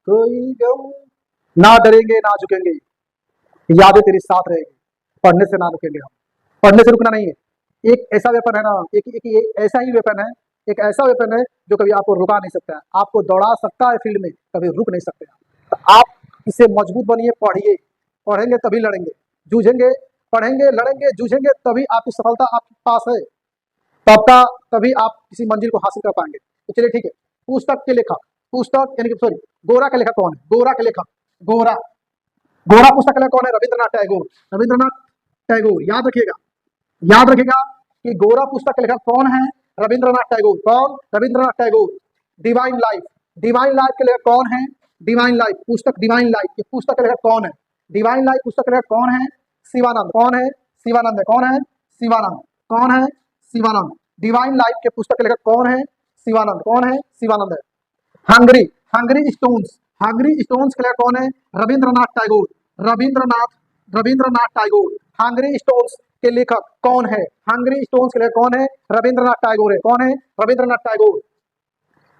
कोई गम, ना डरेंगे ना झुकेंगे, यादें तेरी साथ रहेगी, पढ़ने से ना रुकेंगे हम। पढ़ने से रुकना नहीं है, एक ऐसा वेपन है ना, एक ऐसा ही वेपन है, एक ऐसा वेपन है जो कभी आपको रुका नहीं सकता है, आपको दौड़ा सकता है फील्ड में, कभी रुक नहीं सकते हैं। तो आप इससे मजबूत बनिए, पढ़िए, पढ़ेंगे तभी लड़ेंगे, जूझेंगे, पढ़ेंगे लड़ेंगे जूझेंगे तभी आपकी सफलता आपके पास है, तभी आप किसी मंजिल को हासिल कर पाएंगे। तो चलिए ठीक है, पुस्तक के लेखक, पुस्तक यानी कि सॉरी, गोरा के लेखक कौन है? गोरा के लेखक, गोरा, गोरा पुस्तक के लेखक कौन है? रविंद्रनाथ टैगोर, रविंद्रनाथ टैगोर, याद रखिएगा, याद रखिएगा कि गोरा पुस्तक के लेखक कौन है? रविंद्रनाथ टैगोर। कौन? Rabindranath Tagore. Divine life, divine life के लेखक कौन है? डिवाइन लाइफ पुस्तक, डिवाइन लाइफ की पुस्तक के लेखक कौन है? डिवाइन लाइफ पुस्तक के लेखक कौन है? शिवानंद। कौन है? शिवानंद है। कौन है? शिवानंद। कौन है? शिवानंद। डिवाइन लाइफ के पुस्तक के लेखक कौन है? शिवानंद। कौन है? शिवानंद है। Hungary, Hungary stones, Hungary stones के लेखक कौन है? रविंद्रनाथ टैगोर, रविंद्रनाथ, रविंद्रनाथ टैगोर। हंगरी स्टोन्स के लेखक कौन है? हंगरी स्टोन्स के लेखक कौन है? रविंद्रनाथ टैगोर है। कौन है? रविंद्रनाथ टैगोर।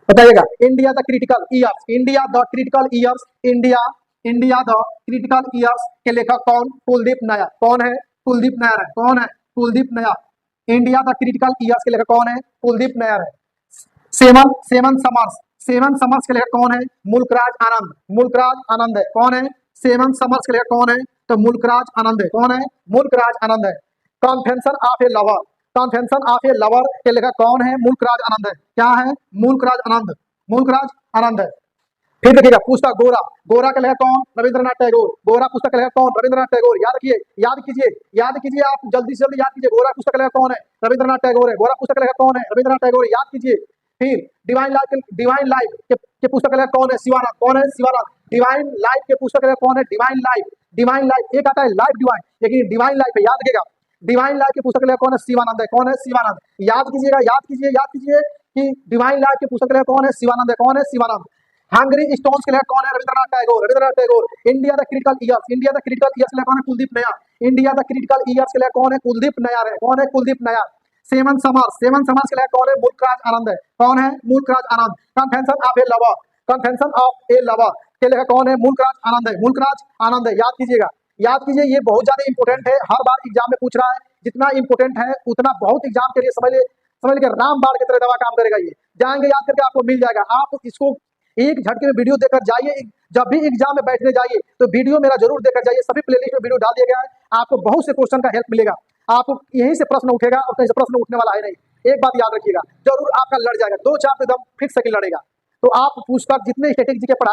बताइएगा, India the critical years, India the critical years, India, India the critical years के लेखक कौन? कुलदीप नायर। कौन है? कुलदीप नायर है। कौन है? Kuldeep Nair. India the critical years के लेखक कौन है? कुलदीप नायर है। Seven, seven summers, seven summers के लेखक कौन है? मुल्कराज आनंद, मुल्कराज आनंद है। कौन है? सेवन समर्स के लेखक कौन है? तो मुल्कराज आनंद है। कौन है? मुल्कराज आनंद है। Confession of a lover, confession of a lover के लेखक कौन है? मुल्कराज आनंद है। क्या है? मुल्कराज आनंद, मुल्कराज आनंद है। फिर देखिएगा, पुस्तक गोरा, गोरा के लेखक कौन? रविंद्रनाथ टैगोर। गोरा पुस्तक के लेखक कौन? रविंद्रनाथ टैगोर। याद रखिए, याद कीजिए, याद कीजिए, आप जल्दी से जल्दी याद कीजिए। गोरा पुस्तक के लेखक कौन है? रविंद्रनाथ टैगोर है। गोरा पुस्तक के लेखक कौन है? रविंद्रनाथ टैगोर। याद कीजिए। फिर डिवाइन लाइफ, डिवाइन लाइफ के पुस्तक के लेखक कौन है? शिवानंद। कौन है? शिवानंद। डिवाइन लाइफ के पुस्तक के लेखक कौन है? डिवाइन लाइफ, डिवाइन लाइफ, एक आता है लाइफ डिवाइन, लेकिन डिवाइन लाइफ है, याद रखिएगा। डिवाइन लाइफ के पुस्तक के लेखक कौन है? शिवानंद है। कौन है? शिवानंद। याद कीजिएगा, याद कीजिए, याद कीजिए कि डिवाइन लाइफ के पुस्तक के लेखक कौन है? शिवानंद है। कौन है? शिवानंद। हंगरी स्टोन्स के लेखक कौन है? Rabindranath Tagore, Rabindranath Tagore. India the critical years, India the critical years के लेखक कौन है? Kuldip Nayar. India the critical years के लेखक कौन है? कुलदीप नैयर है। कौन है? Kuldip Nayar. Seven summers, seven summers के लेखक कौन है? मुल्कराज आनंद है। कौन है? Mulkraj Anand. Confession of a lover, confession of a lover के लेखक कौन है? मुल्कराज आनंद है। मुल्कराज आनंद है। याद कीजिएगा, याद कीजिए, ये बहुत ज्यादा इंपोर्टेंट है, हर बार एग्जाम में पूछ रहा है। जितना इंपोर्टेंट है उतना बहुत एग्जाम के लिए समझ लीजिए रामबाण की तरह दवा काम करेगा। ये जाएंगे याद करके आपको मिल जाएगा। आप इसको एक झटके में वीडियो देकर जाइए, जब भी एग्जाम में बैठने जाइए तो वीडियो मेरा जरूर देकर जाइए। सभी प्लेलिस्ट में वीडियो डाल दिया गया है, आपको बहुत से क्वेश्चन का हेल्प मिलेगा। आपको यहीं से प्रश्न उठेगा और कहीं से प्रश्न उठने वाला है नहीं। एक बात याद रखिएगा, जरूर आपका लड़ जाएगा, 2-4 तो एकदम फिक्स सेकंड लड़ेगा। तो आप पुस्तक जितने स्टैटिक जी के पढ़ा